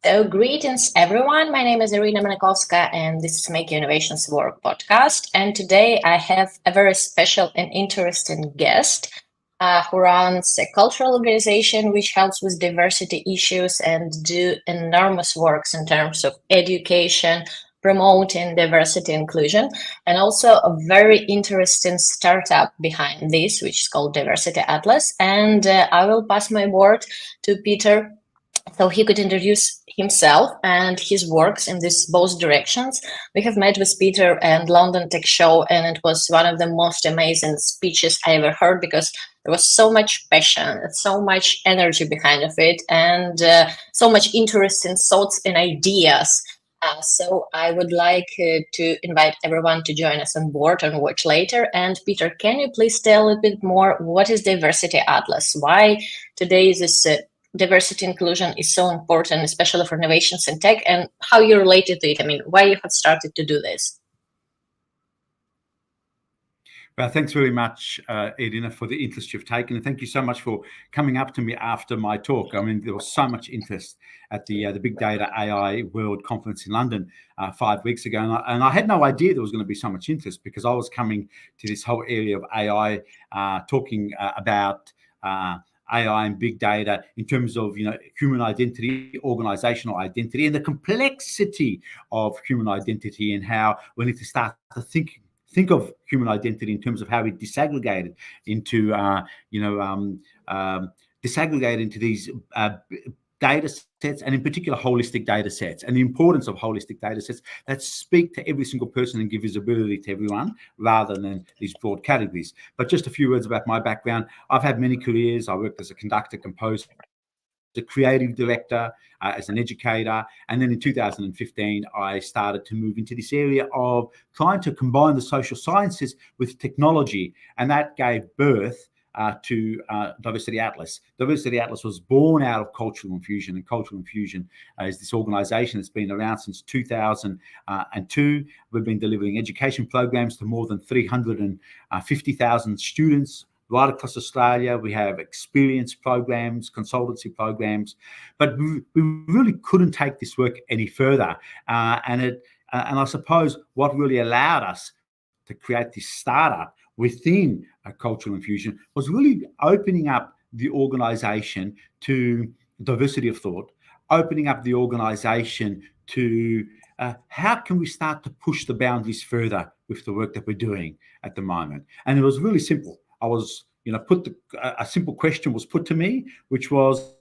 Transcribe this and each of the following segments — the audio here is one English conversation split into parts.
So, greetings everyone. My name is Iryna Manukovska, and this is Make Innovations Work podcast. And today I have a very special and interesting guest who runs a cultural organization which helps with diversity issues and do enormous works in terms of education, promoting diversity inclusion, and also a very interesting startup behind this, which is called Diversity Atlas. And I will pass my word to Peter so he could introduce himself and his works in these both directions. We have met with Peter and London Tech Show, and it was one of the most amazing speeches I ever heard because there was so much passion, so much energy behind of it, and so much interesting thoughts and ideas. So I would like to invite everyone to join us on board and watch later. And Peter, can you please tell a little bit more what is Diversity Atlas? Why today this diversity inclusion is so important, especially for innovations in tech, and how you related to it? I mean, why you have started to do this? Well, thanks very much, Iryna, for the interest you've taken, and thank you so much for coming up to me after my talk. I mean, there was so much interest at the Big Data AI World Conference in London 5 weeks ago, and I had no idea there was going to be so much interest because I was coming to this whole area of AI, talking about AI and big data in terms of human identity, organizational identity, and the complexity of human identity, and how we need to start to think of human identity in terms of how we disaggregate into these data sets, and in particular holistic data sets, and the importance of holistic data sets that speak to every single person and give visibility to everyone rather than these broad categories. But just a few words about my background. I've had many careers. I worked as a conductor, composer, a creative director, as an educator, and then in 2015 I started to move into this area of trying to combine the social sciences with technology, and that gave birth to Diversity Atlas. Diversity Atlas was born out of Cultural Infusion, and Cultural Infusion is this organization that's been around since 2002. We've been delivering education programs to more than 350,000 students right across Australia. We have experience programs, consultancy programs, but we really couldn't take this work any further. And I suppose what really allowed us to create this startup within a Cultural Infusion was really opening up the organisation to diversity of thought, opening up the organisation to how can we start to push the boundaries further with the work that we're doing at the moment. And it was really simple. I was, a simple question was put to me, which was,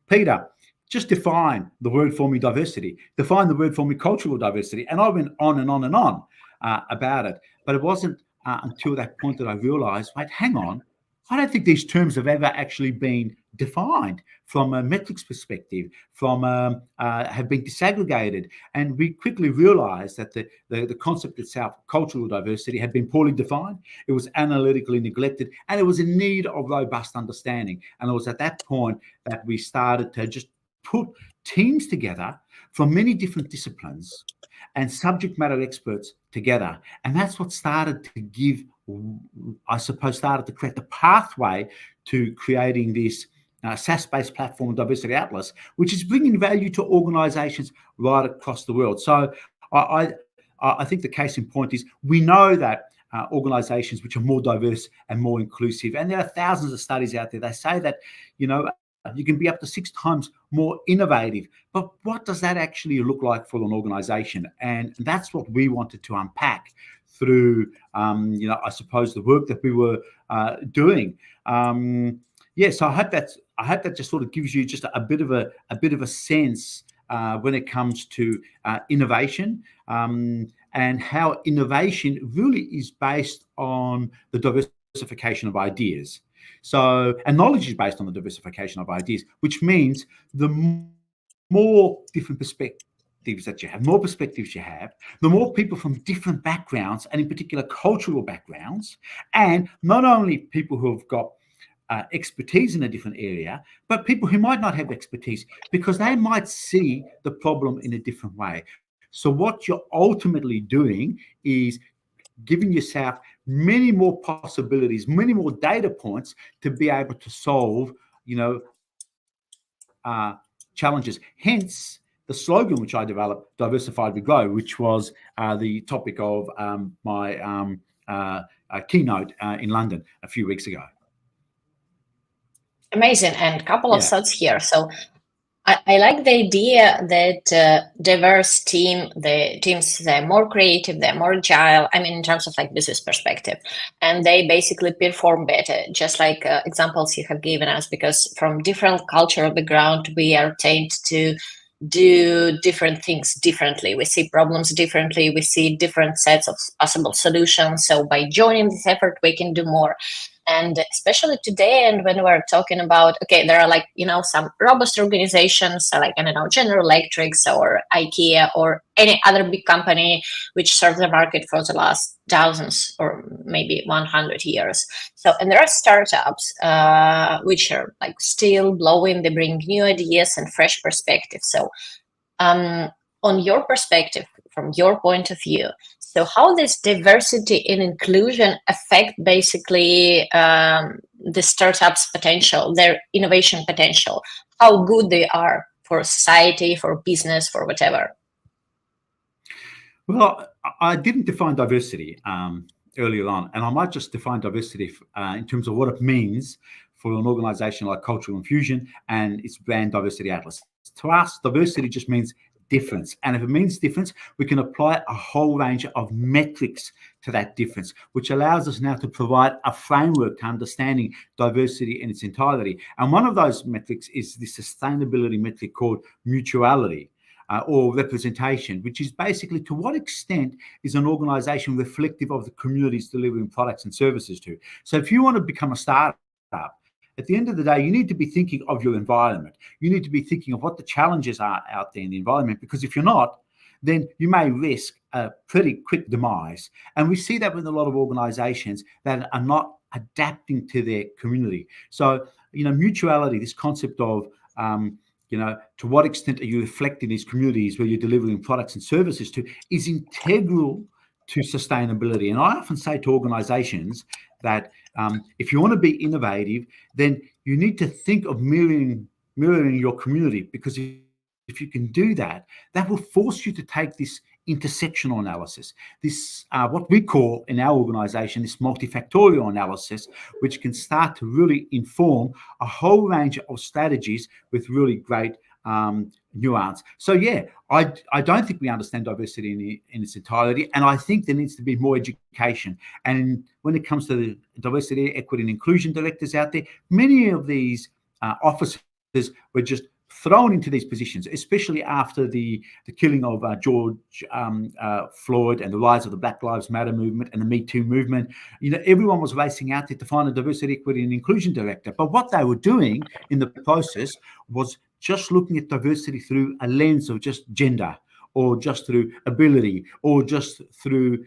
Peter, just define the word for me diversity, define the word for me cultural diversity. And I went on and on and on about it. But it wasn't until that point that I realized, wait, hang on, I don't think these terms have ever actually been defined from a metrics perspective, have been disaggregated. And we quickly realized that the concept itself, cultural diversity, had been poorly defined. It was analytically neglected, and it was in need of robust understanding. And it was at that point that we started to just put teams together from many different disciplines and subject matter experts together. And that's what started to give, started to create the pathway to creating this SaaS-based platform, Diversity Atlas, which is bringing value to organizations right across the world. So I think the case in point is we know that organizations which are more diverse and more inclusive, and there are thousands of studies out there, they say that, you can be up to 6 times more innovative. But what does that actually look like for an organization? And that's what we wanted to unpack through, the work that we were doing. So I hope that just sort of gives you just a bit of a sense when it comes to innovation, and how innovation really is based on the diversification of ideas. So, and knowledge is based on the diversification of ideas, which means the more different perspectives that you have, more perspectives you have, the more people from different backgrounds, and in particular cultural backgrounds, and not only people who have got expertise in a different area, but people who might not have expertise because they might see the problem in a different way. So what you're ultimately doing is giving yourself many more possibilities, many more data points to be able to solve, challenges. Hence the slogan which I developed, Diversified We Grow, which was the topic of my keynote in London a few weeks ago. Amazing. And a couple of Yeah. thoughts here. So I like the idea that diverse the teams, they're more creative, they're more agile. I mean, in terms of like business perspective, and they basically perform better, just like examples you have given us, because from different cultural background, we are trained to do different things differently. We see problems differently. We see different sets of possible solutions. So by joining this effort, we can do more. And especially today, and when we're talking about, okay, there are like, some robust organizations, so like, I don't know, General Electrics or IKEA or any other big company which serves the market for the last thousands or maybe 100 years. So, and there are startups which are like still blowing, they bring new ideas and fresh perspectives. So on your perspective, from your point of view, so how this diversity and inclusion affect basically the startups' potential, their innovation potential, how good they are for society, for business, for whatever? Well, I didn't define diversity earlier on, and I might just define diversity in terms of what it means for an organization like Cultural Infusion and its brand Diversity Atlas. To us, diversity just means difference. And if it means difference, we can apply a whole range of metrics to that difference, which allows us now to provide a framework to understanding diversity in its entirety. And one of those metrics is the sustainability metric called mutuality. Or representation, which is basically to what extent is an organization reflective of the communities delivering products and services to. So if you want to become a startup, at the end of the day, you need to be thinking of your environment. You need to be thinking of what the challenges are out there in the environment, because if you're not, then you may risk a pretty quick demise. And we see that with a lot of organizations that are not adapting to their community. So, mutuality, this concept of to what extent are you reflecting these communities where you're delivering products and services to, is integral to sustainability. And I often say to organizations that if you want to be innovative, then you need to think of mirroring your community, because if you can do that, that will force you to take this intersectional analysis, this what we call in our organization, this multifactorial analysis, which can start to really inform a whole range of strategies with really great nuance. So yeah, I don't think we understand diversity in its entirety, and I think there needs to be more education. And when it comes to the diversity, equity, and inclusion directors out there, many of these officers were just thrown into these positions, especially after the killing of George Floyd and the rise of the Black Lives Matter movement and the Me Too movement. Everyone was racing out there to find a diversity, equity, and inclusion director. But what they were doing in the process was just looking at diversity through a lens of just gender, or just through ability, or just through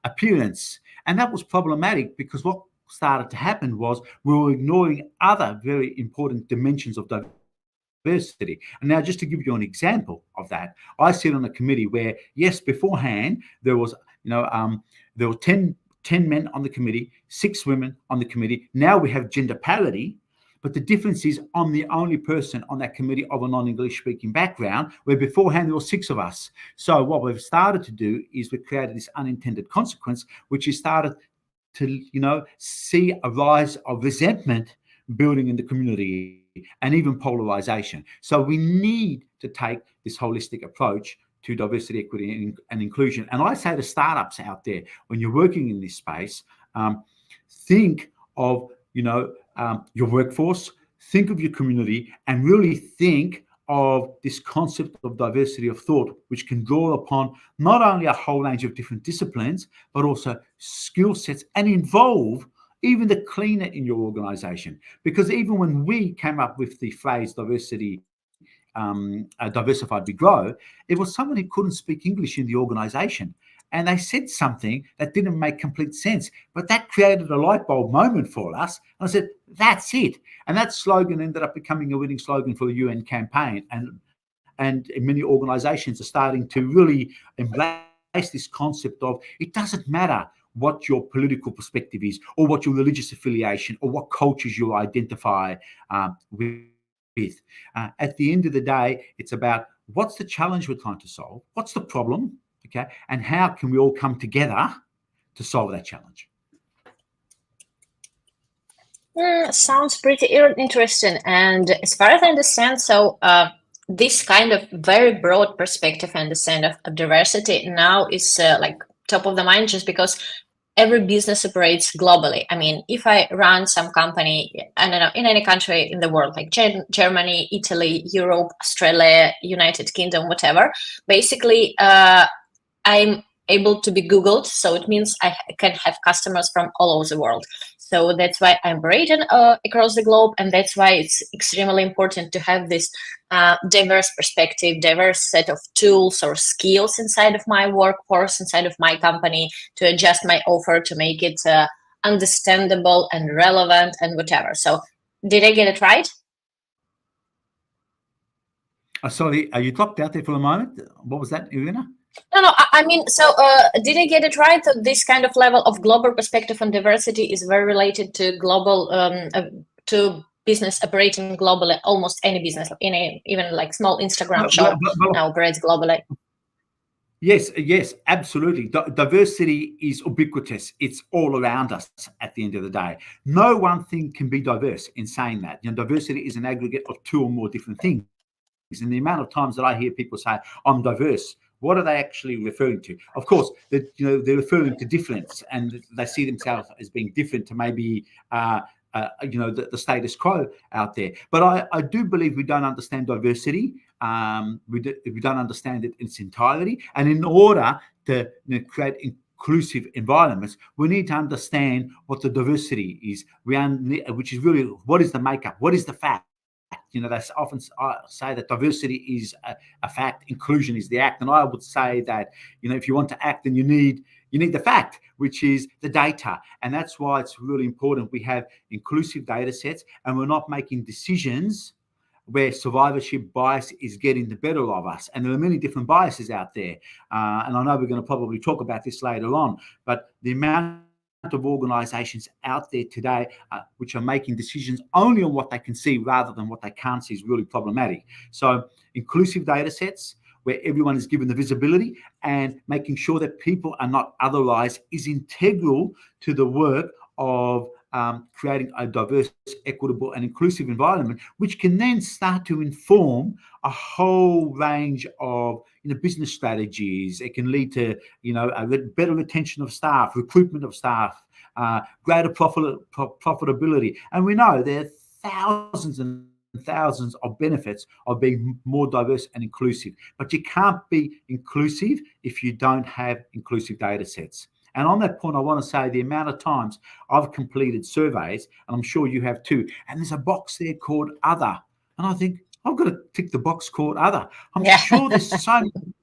appearance. And that was problematic, because what started to happen was we were ignoring other very important dimensions of diversity. And now, just to give you an example of that, I sit on a committee where, yes, beforehand there was, there were 10 men on the committee, 6 women on the committee. Now we have gender parity, but the difference is I'm the only person on that committee of a non-English speaking background, where beforehand there were 6 of us. So what we've started to do is we've created this unintended consequence, which is started to, see a rise of resentment building in the community, and even polarization. So we need to take this holistic approach to diversity, equity, and inclusion. And I say to startups out there, when you're working in this space, think of your workforce, think of your community, and really think of this concept of diversity of thought, which can draw upon not only a whole range of different disciplines, but also skill sets, and involve even the cleaner in your organization. Because even when we came up with the phrase diversity, diversified we grow, it was someone who couldn't speak English in the organization. And they said something that didn't make complete sense, but that created a light bulb moment for us. And I said, that's it. And that slogan ended up becoming a winning slogan for the UN campaign. And many organizations are starting to really embrace this concept of, it doesn't matter what your political perspective is, or what your religious affiliation, or what cultures you identify with. with. At the end of the day, it's about what's the challenge we're trying to solve, what's the problem, okay, and how can we all come together to solve that challenge. Sounds pretty interesting. And as far as I understand, so this kind of very broad perspective and understand of diversity now is like top of the mind, just because every business operates globally. I mean, if I run some company, I don't know, in any country in the world, like Germany, Italy, Europe, Australia, United Kingdom, whatever, basically I'm able to be Googled. So it means I can have customers from all over the world. So that's why I'm operating across the globe. And that's why it's extremely important to have this diverse perspective, diverse set of tools or skills inside of my workforce, inside of my company, to adjust my offer, to make it understandable and relevant and whatever. So did I get it right? Sorry, you dropped out there for a moment. What was that, Iryna? No, I mean, so did I get it right that this kind of level of global perspective and diversity is very related to global, to business operating globally? Almost any business, even like small Instagram shop now operates globally. Yes, absolutely. Diversity is ubiquitous. It's all around us at the end of the day. No one thing can be diverse in saying that. Diversity is an aggregate of two or more different things. And the amount of times that I hear people say, I'm diverse, what are they actually referring to? Of course, they're referring to difference, and they see themselves as being different to maybe the status quo out there. But I do believe we don't understand diversity. We don't understand it in its entirety. And in order to create inclusive environments, we need to understand what the diversity is, which is really what is the makeup, what is the fact. They often say that diversity is a fact, inclusion is the act. And I would say that, if you want to act, then you need the fact, which is the data. And that's why it's really important we have inclusive data sets, and we're not making decisions where survivorship bias is getting the better of us. And there are many different biases out there. And I know we're going to probably talk about this later on, but the amount of organizations out there today which are making decisions only on what they can see rather than what they can't see is really problematic. So inclusive data sets where everyone is given the visibility, and making sure that people are not otherized is integral to the work of creating a diverse, equitable and inclusive environment, which can then start to inform a whole range of business strategies. It can lead to a better retention of staff, recruitment of staff, greater profitability. And we know there are thousands and thousands of benefits of being more diverse and inclusive. But you can't be inclusive if you don't have inclusive data sets. And on that point, I want to say the amount of times I've completed surveys, and I'm sure you have too, and there's a box there called other. And I think, I've got to tick the box called other. I'm sure there's so many people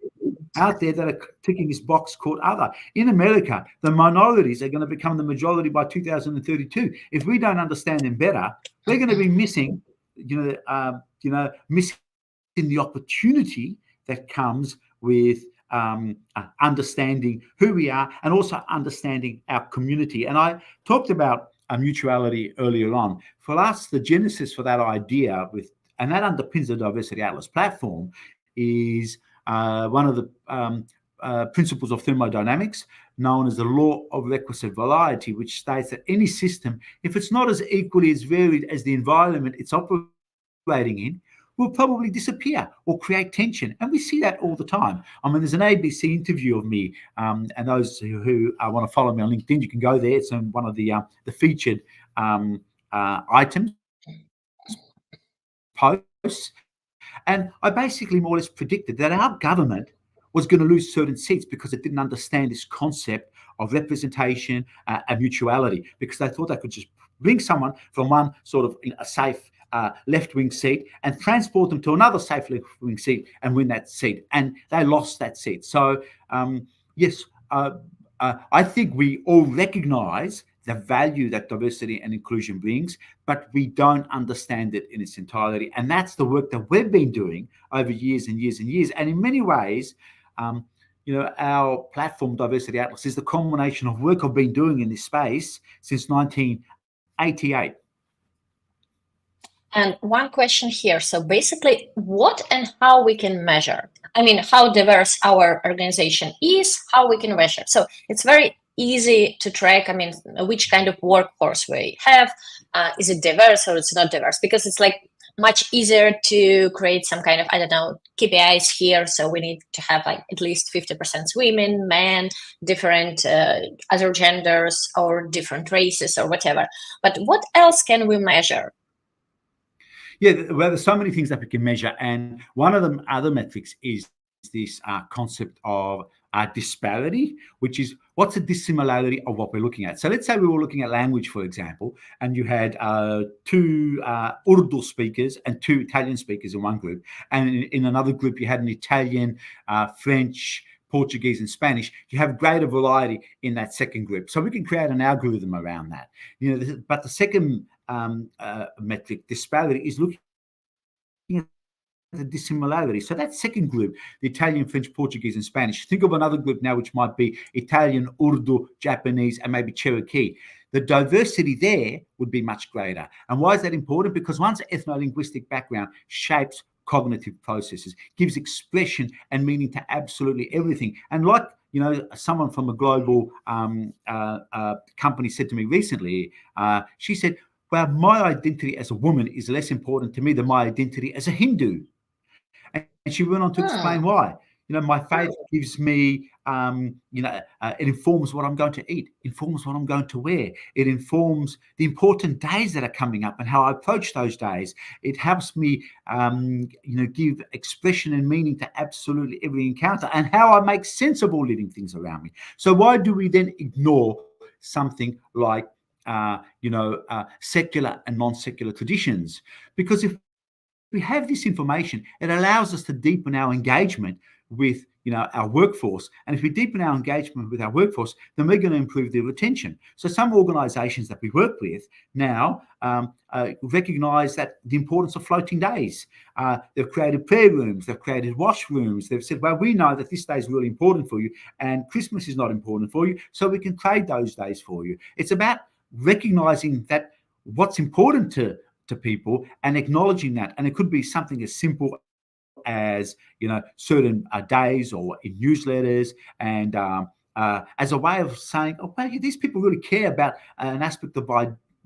out there that are ticking this box called other. In America, the minorities are going to become the majority by 2032. If we don't understand them better, we're going to be missing missing the opportunity that comes with understanding who we are and also understanding our community. And I talked about mutuality earlier on. For us, the genesis for that idea and that underpins the Diversity Atlas platform, is one of the principles of thermodynamics known as the law of requisite variety, which states that any system, if it's not as equally as varied as the environment it's operating in, will probably disappear or create tension. And we see that all the time. I mean, there's an ABC interview of me, and those who want to follow me on LinkedIn, you can go there. It's on one of the featured items, posts. And I basically more or less predicted that our government was going to lose certain seats because it didn't understand this concept of representation and mutuality, because they thought they could just bring someone from one sort of a safe left-wing seat and transport them to another safe left-wing seat and win that seat. And they lost that seat. So, yes, I think we all recognize the value that diversity and inclusion brings, but we don't understand it in its entirety. And that's the work that we've been doing over years and years and years. And in many ways, our platform, Diversity Atlas, is the culmination of work I've been doing in this space since 1988. And one question here. So basically, what and how we can measure? I mean, how diverse our organization is, how we can measure. So it's very easy to track. I mean, which kind of workforce we have. Is it diverse or it's not diverse? Because it's like much easier to create some kind of, I don't know, KPIs here. So we need to have like at least 50% women, men, different other genders or different races or whatever. But what else can we measure? Yeah, well, there's so many things that we can measure, and one of them other metrics is this concept of disparity, which is what's the dissimilarity of what we're looking at. So let's say we were looking at language, for example, and you had two Urdu speakers and two Italian speakers in one group, and in another group you had an Italian, French, Portuguese and Spanish. You have greater variety in that second group, so we can create an algorithm around that. But the second metric, disparity, is looking at the dissimilarity. So that second group, the Italian, French, Portuguese, and Spanish. Think of another group now, which might be Italian, Urdu, Japanese, and maybe Cherokee. The diversity there would be much greater. And why is that important? Because one's ethno-linguistic background shapes cognitive processes, gives expression and meaning to absolutely everything. And like, someone from a global company said to me recently, she said, well, my identity as a woman is less important to me than my identity as a Hindu. And she went on to explain why. My faith gives me, it informs what I'm going to eat, informs what I'm going to wear. It informs the important days that are coming up and how I approach those days. It helps me, give expression and meaning to absolutely every encounter and how I make sense of all living things around me. So why do we then ignore something like, secular and non-secular traditions? Because if we have this information, it allows us to deepen our engagement with our workforce. And if we deepen our engagement with our workforce, then we're going to improve their retention. So some organizations that we work with now recognize that the importance of floating days. They've created prayer rooms, they've created wash rooms. They've said, well, we know that this day is really important for you and Christmas is not important for you, so we can trade those days for you. It's about recognizing that what's important to people and acknowledging that. And it could be something as simple as, certain days or in newsletters, and as a way of saying, oh, wow, these people really care about an aspect of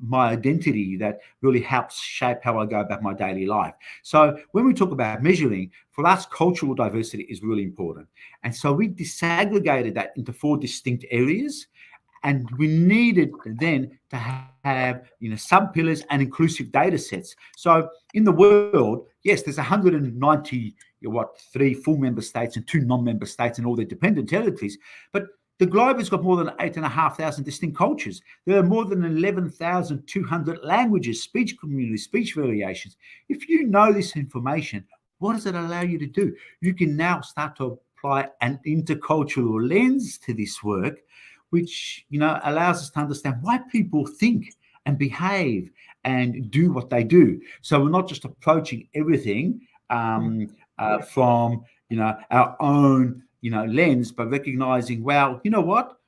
my identity that really helps shape how I go about my daily life. So when we talk about measuring, for us, cultural diversity is really important. And so we disaggregated that into 4 distinct areas. And we needed then to have, sub-pillars and inclusive data sets. So in the world, yes, there's 193 full member states and 2 non-member states and all their dependent territories. But the globe has got more than 8,500 distinct cultures. There are more than 11,200 languages, speech communities, speech variations. If you know this information, what does it allow you to do? You can now start to apply an intercultural lens to this work, which allows us to understand why people think and behave and do what they do. So we're not just approaching everything from our own lens, but recognizing, well, you know what,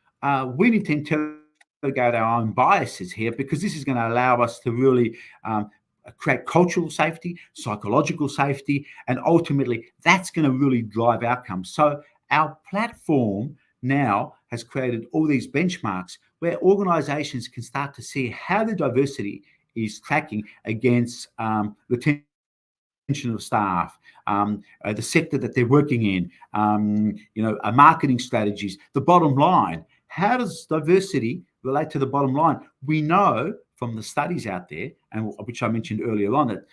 we need to interrogate our own biases here, because this is going to allow us to really create cultural safety, psychological safety, and ultimately that's going to really drive outcomes. So our platform now has created all these benchmarks where organizations can start to see how the diversity is tracking against retention of staff, the sector that they're working in, marketing strategies, the bottom line. How does diversity relate to the bottom line? We know from the studies out there, and which I mentioned earlier on, that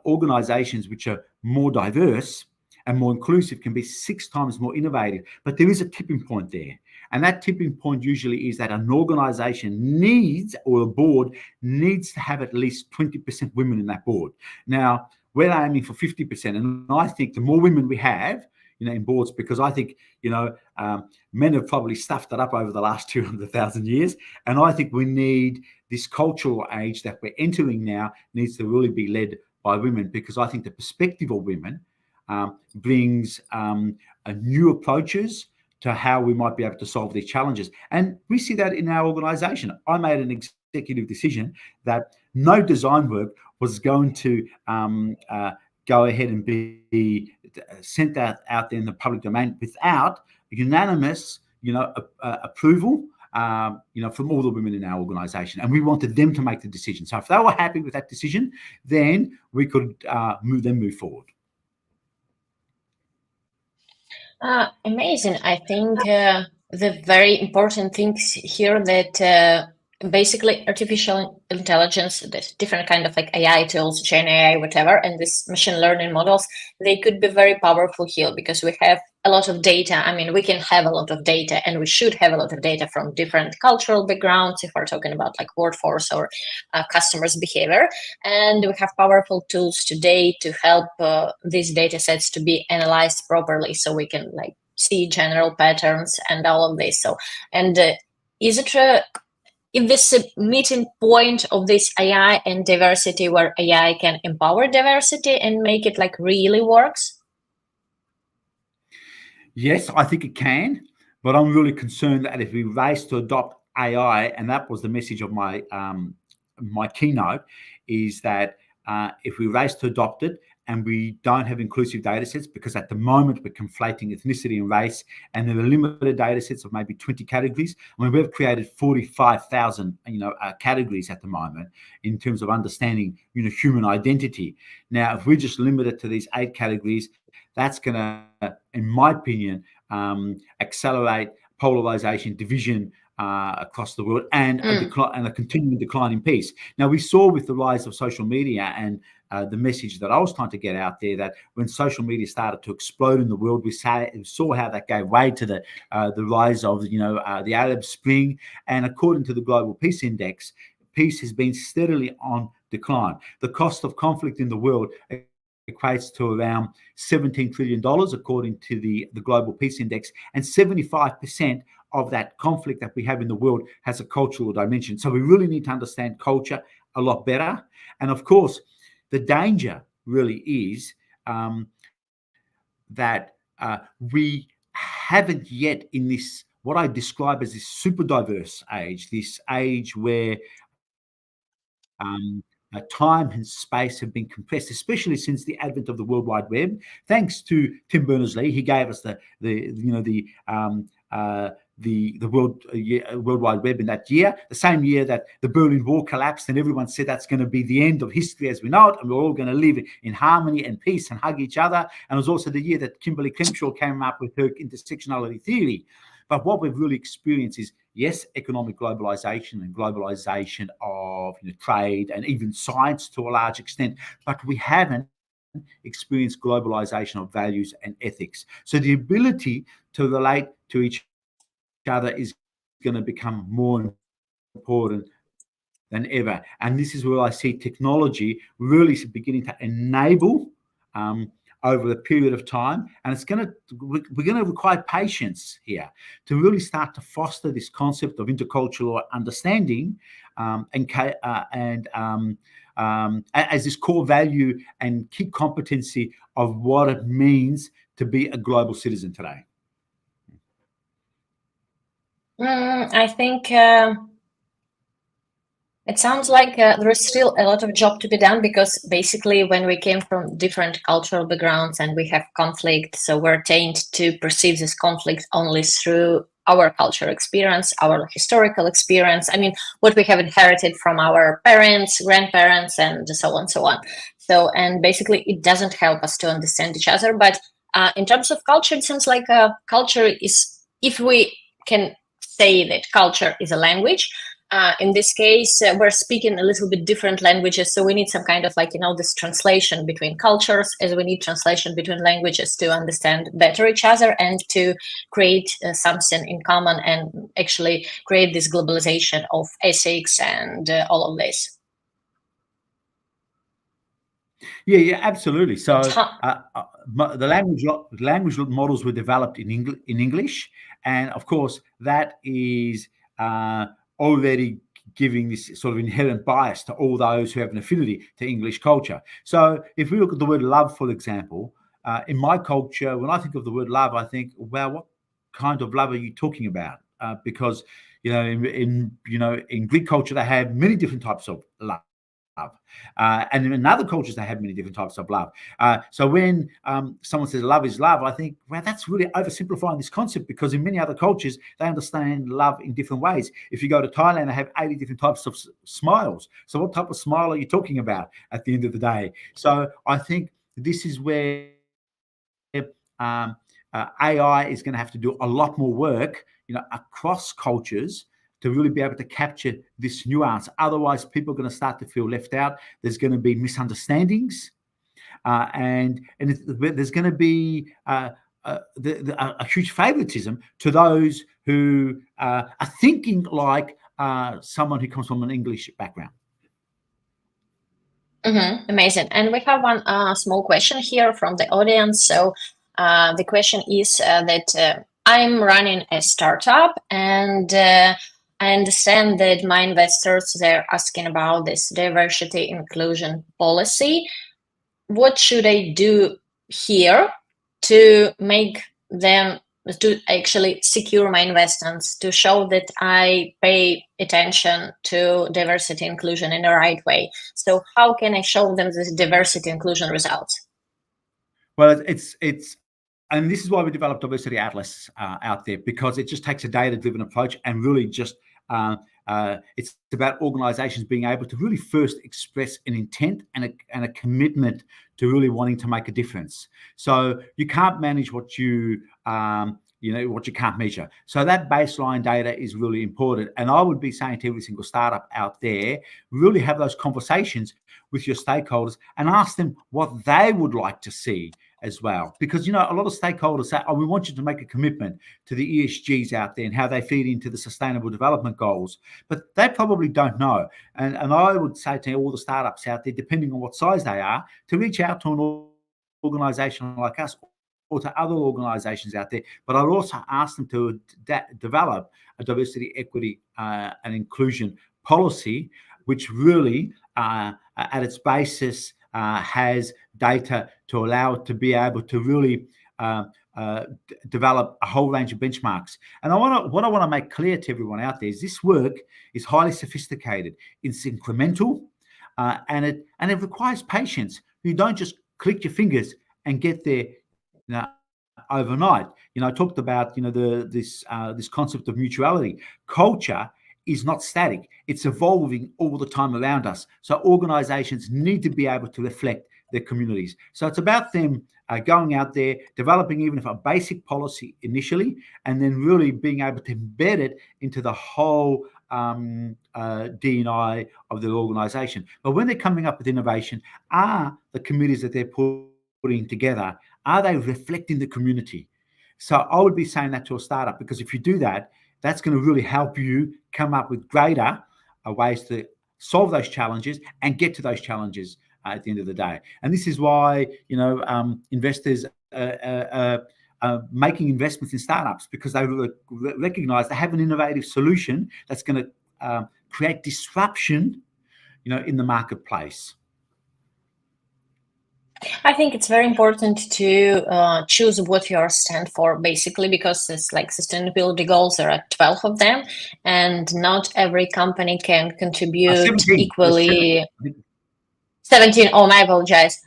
organizations which are more diverse and more inclusive can be 6 times more innovative. But there is a tipping point there. And that tipping point usually is that an organization needs, or a board needs, to have at least 20% women in that board. Now, we're aiming for 50%. And I think the more women we have, in boards, because I think, men have probably stuffed it up over the last 200,000 years. And I think we need this cultural age that we're entering now needs to really be led by women, because I think the perspective of women brings new approaches to how we might be able to solve these challenges. And we see that in our organization. I made an executive decision that no design work was going to go ahead and be sent out there in the public domain without unanimous, approval, from all the women in our organisation, and we wanted them to make the decision. So if they were happy with that decision, then we could move forward. Amazing. I think the very important things here that basically artificial intelligence, the different kind of like AI tools, Gen AI, whatever, and this machine learning models, they could be very powerful here because we have a lot of data. I mean, we can have a lot of data, and we should have a lot of data from different cultural backgrounds if we're talking about like workforce or customers' behavior. And we have powerful tools today to help these data sets to be analyzed properly, so we can like see general patterns and all of this. So, and is it if this a meeting point of this AI and diversity, where AI can empower diversity and make it like really works? Yes, I think it can, but I'm really concerned that if we race to adopt AI, and that was the message of my my keynote, is that if we race to adopt it and we don't have inclusive data sets, because at the moment we're conflating ethnicity and race, and there are limited data sets of maybe 20 categories. I mean, we've created 45,000 categories at the moment in terms of understanding human identity. Now, if we just limit it to these 8 categories, that's going to, in my opinion, accelerate polarization, division across the world, and a continuing decline in peace. Now, we saw with the rise of social media and the message that I was trying to get out there, that when social media started to explode in the world, we saw how that gave way to the rise of the Arab Spring. And according to the Global Peace Index, peace has been steadily on decline. The cost of conflict in the world equates to around $17 trillion, according to the Global Peace Index, and 75% of that conflict that we have in the world has a cultural dimension. So we really need to understand culture a lot better. And of course, the danger really is that we haven't yet, in this, what I describe as this super diverse age, this age where time and space have been compressed, especially since the advent of the World Wide Web. Thanks to Tim Berners-Lee, he gave us the World Wide Web in that year, the same year that the Berlin Wall collapsed, and everyone said that's going to be the end of history as we know it, and we're all going to live in harmony and peace and hug each other. And it was also the year that Kimberly Crenshaw came up with her intersectionality theory. But what we've really experienced is, yes, economic globalization and globalization of trade and even science to a large extent, but we haven't experienced globalization of values and ethics. So the ability to relate to each other is going to become more important than ever. And this is where I see technology really beginning to enable over a period of time, and we're going to require patience here to really start to foster this concept of intercultural understanding as this core value and key competency of what it means to be a global citizen today. I think it sounds like there is still a lot of job to be done, because basically when we came from different cultural backgrounds and we have conflict, so we're trained to perceive this conflict only through our cultural experience, our historical experience. I mean, what we have inherited from our parents, grandparents, and so on, so on. So, and basically it doesn't help us to understand each other. But in terms of culture, it seems like culture is, if we can say that culture is a language, in this case, we're speaking a little bit different languages, so we need some kind of this translation between cultures, as we need translation between languages to understand better each other and to create something in common and actually create this globalization of ethics and all of this. Yeah, absolutely. So the language models were developed in English, and of course that is already giving this sort of inherent bias to all those who have an affinity to English culture. So if we look at the word love, for example, in my culture, when I think of the word love, I think, well, what kind of love are you talking about? Because in Greek culture, they have many different types of love. And in other cultures, they have many different types of love. So when someone says love is love, I think, well, that's really oversimplifying this concept, because in many other cultures, they understand love in different ways. If you go to Thailand, they have 80 different types of smiles. So what type of smile are you talking about at the end of the day? So I think this is where AI is going to have to do a lot more work, across cultures, to really be able to capture this nuance. Otherwise, people are going to start to feel left out. There's going to be misunderstandings, and there's going to be a huge favoritism to those who are thinking like someone who comes from an English background. Amazing. And we have one small question here from the audience. So the question is that I'm running a startup, and I understand that my investors, they're asking about this diversity inclusion policy. What should I do here to make them, to actually secure my investments, to show that I pay attention to diversity inclusion in the right way? So how can I show them this diversity inclusion results? Well, and this is why we developed Diversity Atlas out there, because it just takes a data-driven approach, and really just it's about organizations being able to really first express an intent and a commitment to really wanting to make a difference. So you can't manage what you what you can't measure. So that baseline data is really important. And I would be saying to every single startup out there, really have those conversations with your stakeholders and ask them what they would like to see as well. Because, a lot of stakeholders say, we want you to make a commitment to the ESGs out there and how they feed into the sustainable development goals. But they probably don't know. And I would say to all the startups out there, depending on what size they are, to reach out to an organization like us or to other organizations out there. But I'd also ask them to develop a diversity, equity, and inclusion policy, which really, at its basis, has data to allow it to be able to really develop a whole range of benchmarks. And what I want to make clear to everyone out there is this work is highly sophisticated. It's incremental, and it requires patience. You don't just click your fingers and get there overnight. I talked about this concept of mutuality. Culture is not static. It's evolving all the time around us. So organizations need to be able to reflect their communities. So it's about them going out there, developing even if a basic policy initially, and then really being able to embed it into the whole D&I of the organization. But when they're coming up with innovation, are the committees that they're putting together, are they reflecting the community? So I would be saying that to a startup, because if you do that, that's going to really help you come up with greater ways to solve those challenges and get to those challenges at the end of the day. And this is why, investors are making investments in startups, because they recognize they have an innovative solution that's going to create disruption, in the marketplace. I think it's very important to choose what you stand for, basically, because it's like sustainability goals. There are 12 of them, and not every company can contribute 17. equally. 17. Oh, I apologize.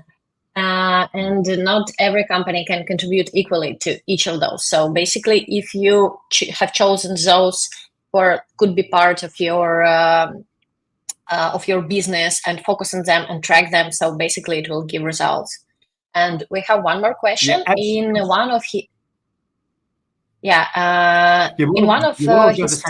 And not every company can contribute equally to each of those. So basically, if you have chosen those or could be part of your business and focus on them and track them, so basically it will give results. And we have one more question in one of his. In one of his.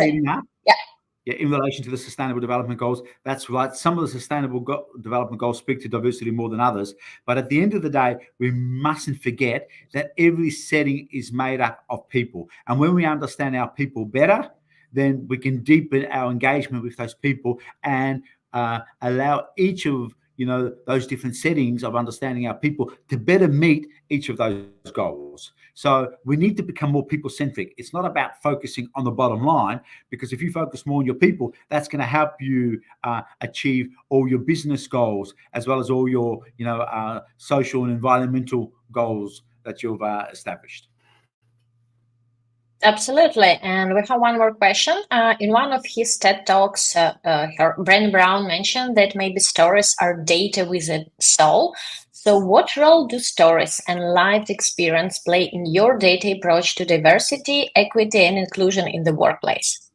Yeah, in relation to the Sustainable Development Goals, that's right. Some of the Sustainable Development Goals speak to diversity more than others. But at the end of the day, we mustn't forget that every setting is made up of people. And when we understand our people better, then we can deepen our engagement with those people and allow each of those different settings of understanding our people to better meet each of those goals. So we need to become more people-centric. It's not about focusing on the bottom line, because if you focus more on your people, that's going to help you achieve all your business goals, as well as all your social and environmental goals that you've established. Absolutely. And we have one more question. In one of his TED Talks, Brené Brown mentioned that maybe stories are data with a soul. So, what role do stories and lived experience play in your data approach to diversity, equity, and inclusion in the workplace?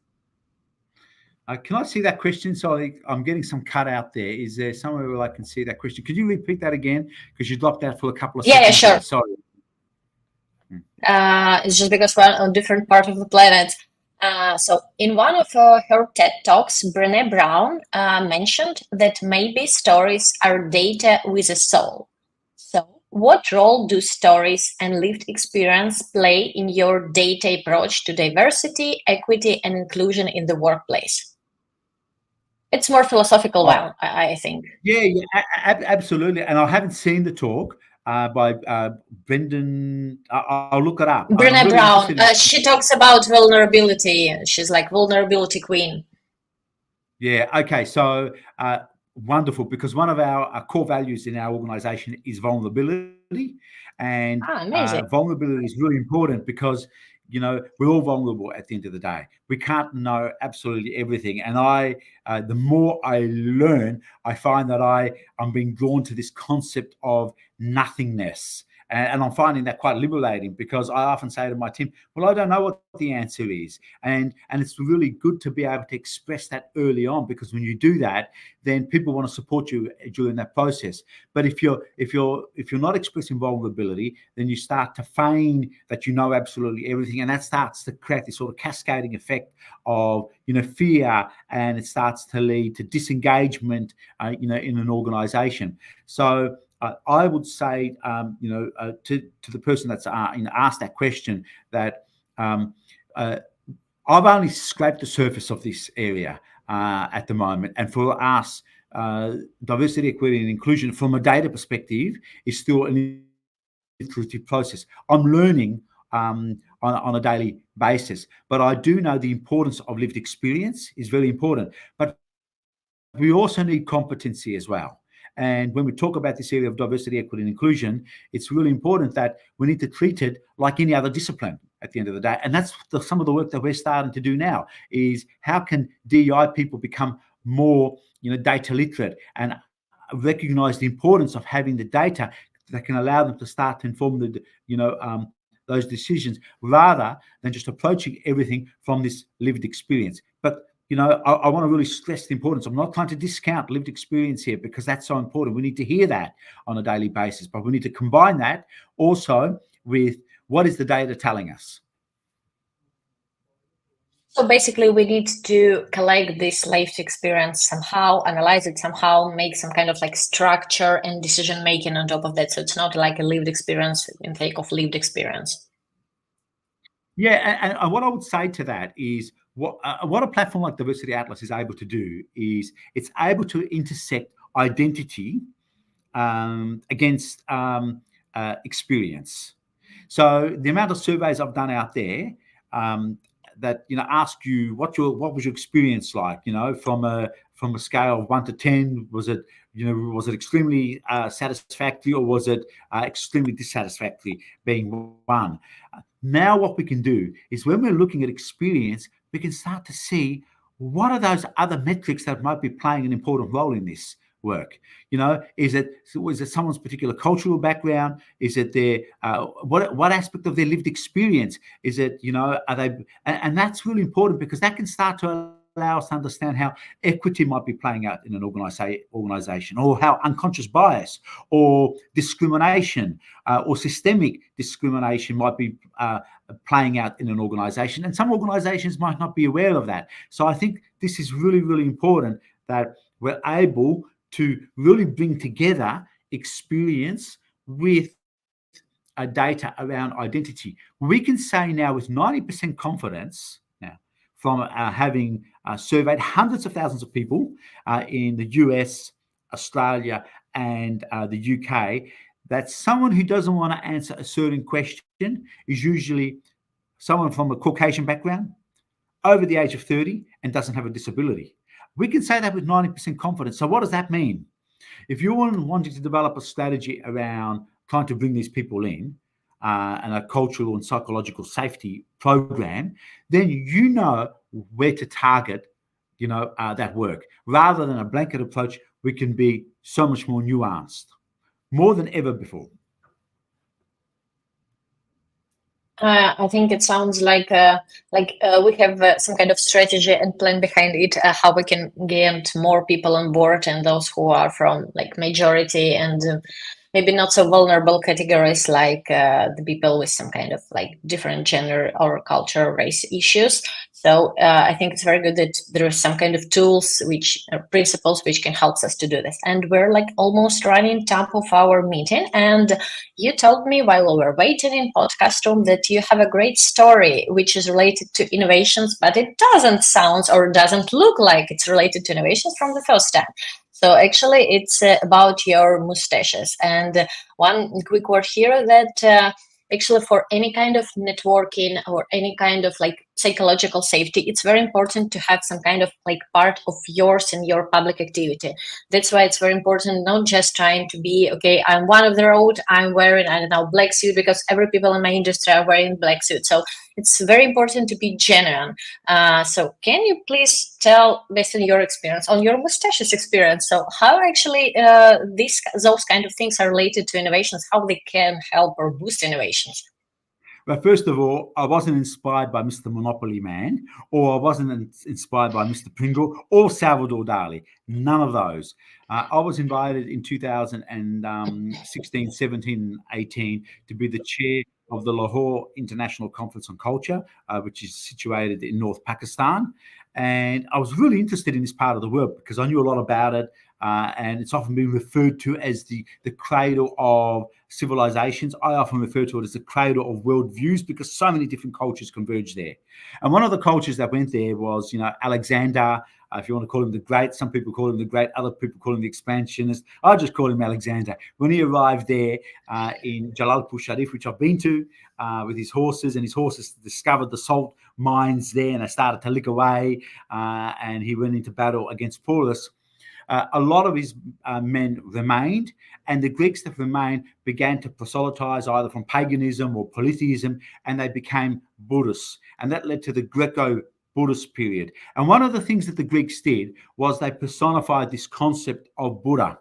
Can I see that question? Sorry, I'm getting some cut out there. Is there somewhere where I can see that question? Could you repeat that again? Because you dropped out for a couple of Yeah, seconds there. sure. Sorry. It's just because we're on different part of the planet. So in one of her TED Talks, Brené Brown mentioned that maybe stories are data with a soul. So what role do stories and lived experience play in your data approach to diversity, equity, and inclusion in the workplace? It's more philosophical Oh, one, I think. yeah, absolutely. And I haven't seen the talk by Brendan. I'll look it up. I'm Brené really Brown, interested in. she talks about vulnerability. She's like vulnerability queen. Yeah. Okay. So wonderful, because one of our core values in our organisation is vulnerability, and Amazing. vulnerability is really important because we're all vulnerable at the end of the day. We can't know absolutely everything, and the more I learn, I find that I'm being drawn to this concept of nothingness. And I'm finding that quite liberating, because I often say to my team, well, I don't know what the answer is. And it's really good to be able to express that early on, because when you do that, then people want to support you during that process. But if you're not expressing vulnerability, then you start to feign that you know absolutely everything, and that starts to create this sort of cascading effect of fear, and it starts to lead to disengagement in an organization. So I would say, to the person that's asked that question, that I've only scraped the surface of this area at the moment. And for us, diversity, equity, and inclusion from a data perspective is still an iterative process. I'm learning on a daily basis, but I do know the importance of lived experience is very important. But we also need competency as well. And when we talk about this area of diversity, equity, and inclusion, it's really important that we need to treat it like any other discipline at the end of the day. And that's some of the work that we're starting to do now, is how can DEI people become more data literate and recognize the importance of having the data that can allow them to start to inform those decisions, rather than just approaching everything from this lived experience. But I want to really stress the importance. I'm not trying to discount lived experience here, because that's so important. We need to hear that on a daily basis, but we need to combine that also with what is the data telling us. So basically, we need to collect this lived experience somehow, analyze it somehow, make some kind of like structure and decision making on top of that. So it's not like a lived experience in sake of lived experience. Yeah, and what I would say to that is what a platform like Diversity Atlas is able to do is it's able to intersect identity against experience. So the amount of surveys I've done out there that ask you what was your experience like, from a scale of 1 to 10, was it extremely satisfactory, or was it extremely dissatisfactory, being 1. Now what we can do is, when we're looking at experience, we can start to see what are those other metrics that might be playing an important role in this work. Is it someone's particular cultural background? Is it their what aspect of their lived experience? Is it are they? And that's really important, because that can start to allow us to understand how equity might be playing out in an organization, or how unconscious bias or discrimination or systemic discrimination might be playing out in an organization. And some organizations might not be aware of that. So I think this is really, really important, that we're able to really bring together experience with data around identity. We can say now with 90% confidence, from having surveyed hundreds of thousands of people in the US, Australia, and the UK, that someone who doesn't want to answer a certain question is usually someone from a Caucasian background, over the age of 30, and doesn't have a disability. We can say that with 90% confidence. So what does that mean? If you're wanting to develop a strategy around trying to bring these people in, and a cultural and psychological safety program, then you know where to target, that work. Rather than a blanket approach, we can be so much more nuanced, more than ever before. I think it sounds like we have some kind of strategy and plan behind it, how we can get more people on board, and those who are from like majority and maybe not so vulnerable categories, like the people with some kind of like different gender or culture, race issues. So I think it's very good that there are some kind of tools, which principles, which can help us to do this. And we're like almost running top of our meeting. And you told me while we were waiting in podcast room that you have a great story which is related to innovations, but it doesn't sound or doesn't look like it's related to innovations from the first time. So actually, it's about your mustaches. And one quick word here that actually for any kind of networking or any kind of like psychological safety, it's very important to have some kind of like part of yours in your public activity. That's why it's very important not just trying to be, okay, I'm one of the road, I'm wearing, I don't know, black suit because every people in my industry are wearing black suit. So it's very important to be genuine. So can you please tell, based on your experience, on your mustaches experience, so how actually those kind of things are related to innovations, how they can help or boost innovations? But first of all, I wasn't inspired by Mr. Monopoly Man, or I wasn't inspired by Mr. Pringle or Salvador Dali. None of those. I was invited in 2016, 17, 18 to be the chair of the Lahore International Conference on Culture, which is situated in North Pakistan. And I was really interested in this part of the world because I knew a lot about it. And it's often been referred to as the cradle of civilizations. I often refer to it as the cradle of worldviews because so many different cultures converge there. And one of the cultures that went there was, Alexander. If you want to call him the Great, some people call him the Great, other people call him the Expansionist. I just call him Alexander. When he arrived there in Jalalpur Sharif, which I've been to, with his horses, and his horses discovered the salt mines there, and they started to lick away, and he went into battle against Porus. A lot of his men remained, and the Greeks that remained began to proselytize either from paganism or polytheism, and they became Buddhists. And that led to the Greco-Buddhist period. And one of the things that the Greeks did was they personified this concept of Buddha.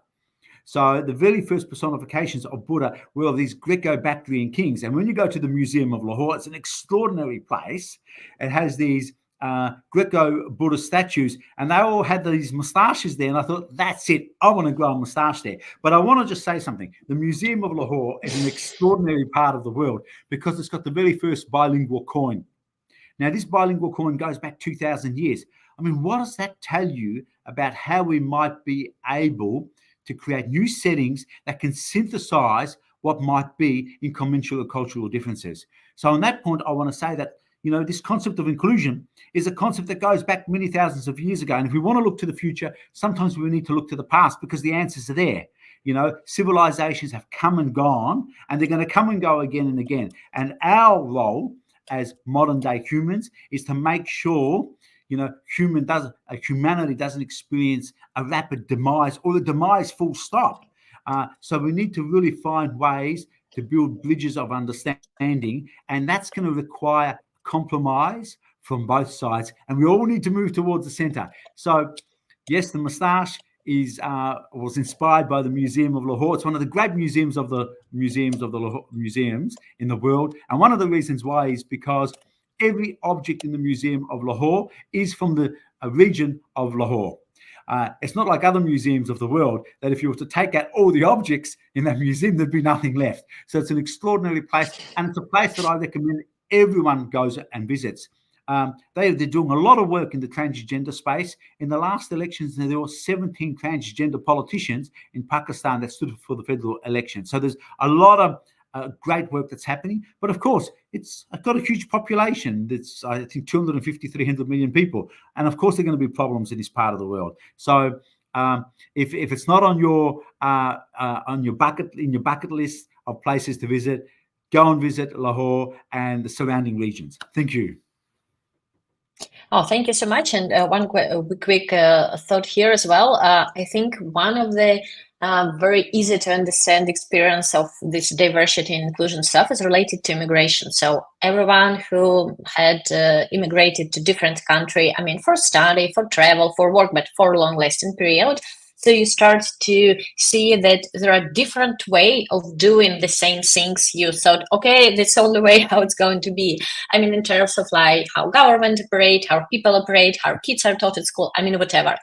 So the very first personifications of Buddha were of these Greco-Bactrian kings. And when you go to the Museum of Lahore, it's an extraordinary place. It has these Greco-Buddhist statues, and they all had these moustaches there, and I thought, that's it, I want to grow a moustache there. But I want to just say something. The Museum of Lahore is an extraordinary part of the world because it's got the very first bilingual coin. Now, this bilingual coin goes back 2,000 years. I mean, what does that tell you about how we might be able to create new settings that can synthesize what might be incommensurable cultural differences? So on that point, I want to say that this concept of inclusion is a concept that goes back many thousands of years ago. And if we want to look to the future, sometimes we need to look to the past because the answers are there. Civilizations have come and gone, and they're going to come and go again and again. And our role as modern day humans is to make sure, humanity doesn't experience a rapid demise or the demise full stop. So we need to really find ways to build bridges of understanding, and that's going to require compromise from both sides, and we all need to move towards the center. So yes, the moustache was inspired by the Museum of Lahore. It's one of the great museums in the world, and one of the reasons why is because every object in the Museum of Lahore is from the region of Lahore. It's not like other museums of the world that if you were to take out all the objects in that museum, there'd be nothing left. So it's an extraordinary place, and it's a place that I recommend everyone goes and visits. They're doing a lot of work in the transgender space. In the last elections, there were 17 transgender politicians in Pakistan that stood for the federal election. So there's a lot of great work that's happening. But of course, it's got a huge population. That's, I think, 250, 300 million people. And of course, there are going to be problems in this part of the world. So if it's not on your bucket list of places to visit, go and visit Lahore and the surrounding regions. Thank you. Oh, thank you so much. And one quick thought here as well. I think one of the very easy to understand experience of this diversity and inclusion stuff is related to immigration. So everyone who had immigrated to different country, I mean, for study, for travel, for work, but for a long lasting period. So you start to see that there are different way of doing the same things. You thought, okay, that's the only way how it's going to be. I mean, in terms of like how government operate, how people operate, how kids are taught at school, I mean, whatever.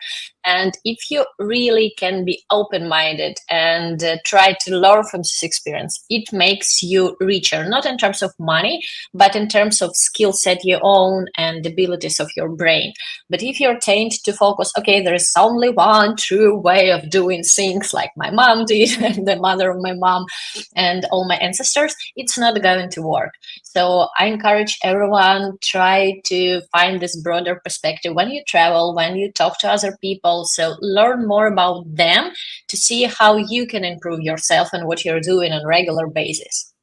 And if you really can be open-minded and try to learn from this experience, it makes you richer, not in terms of money, but in terms of skill set you own and abilities of your brain. But if you're trained to focus, okay, there is only one true way of doing things like my mom did and the mother of my mom and all my ancestors, it's not going to work. So I encourage everyone, try to find this broader perspective when you travel, when you talk to other people. So learn more about them to see how you can improve yourself and what you're doing on a regular basis.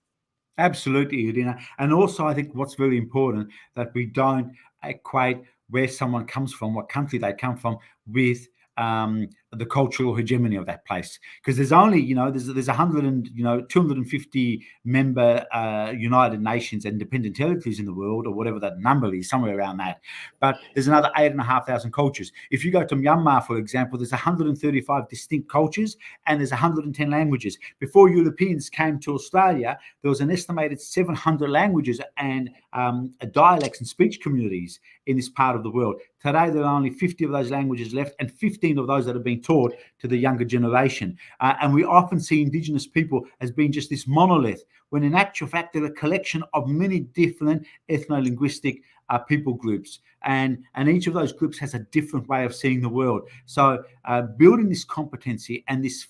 Absolutely, Iryna. And also, I think what's very important that we don't equate where someone comes from, what country they come from, with the cultural hegemony of that place. Because there's only, there's 100 and 250 member United Nations and independent territories in the world, or whatever that number is, somewhere around that. But there's another 8,500 cultures. If you go to Myanmar, for example, there's 135 distinct cultures and there's 110 languages. Before Europeans came to Australia, there was an estimated 700 languages and dialects and speech communities in this part of the world. Today, there are only 50 of those languages left and 15 of those that are being taught to the younger generation. And we often see Indigenous people as being just this monolith, when in actual fact, they're a collection of many different ethno-linguistic people groups. And each of those groups has a different way of seeing the world. So building this competency and this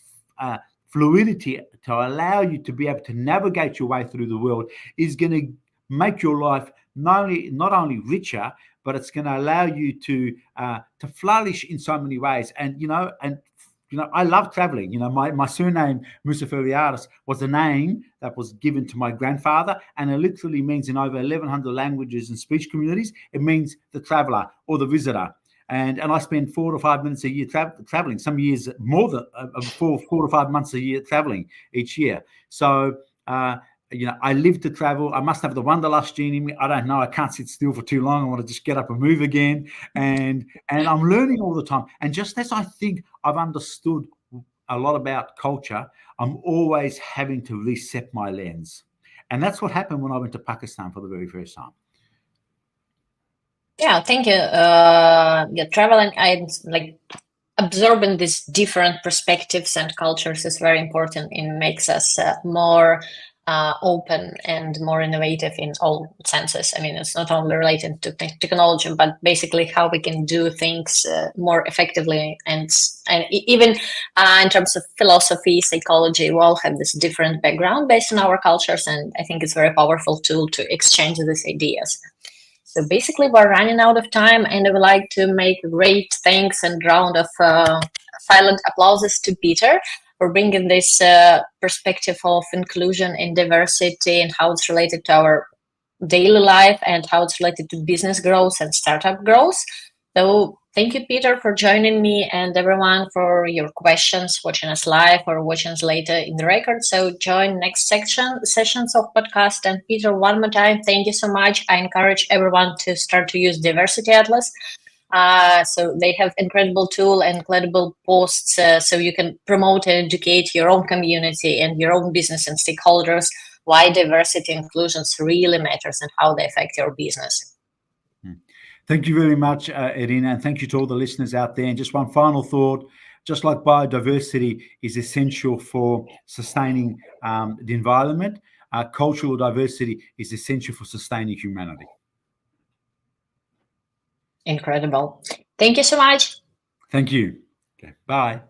fluidity to allow you to be able to navigate your way through the world is going to make your life not only richer, but it's going to allow you to flourish in so many ways. And I love traveling. My surname Mousaferiadis was a name that was given to my grandfather, and it literally means, in over 1,100 languages and speech communities, it means the traveler or the visitor. And I spend 4 to 5 minutes a year traveling. Some years more than 4 to 5 months a year traveling each year. So I live to travel. I must have the wanderlust gene in me. I don't know. I can't sit still for too long. I want to just get up and move again. And I'm learning all the time. And just as I think I've understood a lot about culture, I'm always having to reset my lens. And that's what happened when I went to Pakistan for the very first time. Yeah, thank you. Traveling and absorbing these different perspectives and cultures is very important. It makes us more open and more innovative in all senses. I mean, it's not only related to technology, but basically how we can do things more effectively. And even in terms of philosophy, psychology, we all have this different background based on our cultures. And I think it's a very powerful tool to exchange these ideas. So basically, we're running out of time, and I would like to make great thanks and round of silent applauses to Peter for bringing this perspective of inclusion and diversity and how it's related to our daily life and how it's related to business growth and startup growth. So thank you, Peter, for joining me, and everyone for your questions, watching us live or watching us later in the record. So join next sessions of podcast. And Peter, one more time, thank you so much. I encourage everyone to start to use Diversity Atlas. So they have incredible tool and incredible posts, so you can promote and educate your own community and your own business and stakeholders why diversity and inclusions really matters and how they affect your business. Thank you very much, Iryna, and thank you to all the listeners out there. And just one final thought, just like biodiversity is essential for sustaining the environment, cultural diversity is essential for sustaining humanity. Incredible. Thank you so much. Thank you. Okay, bye.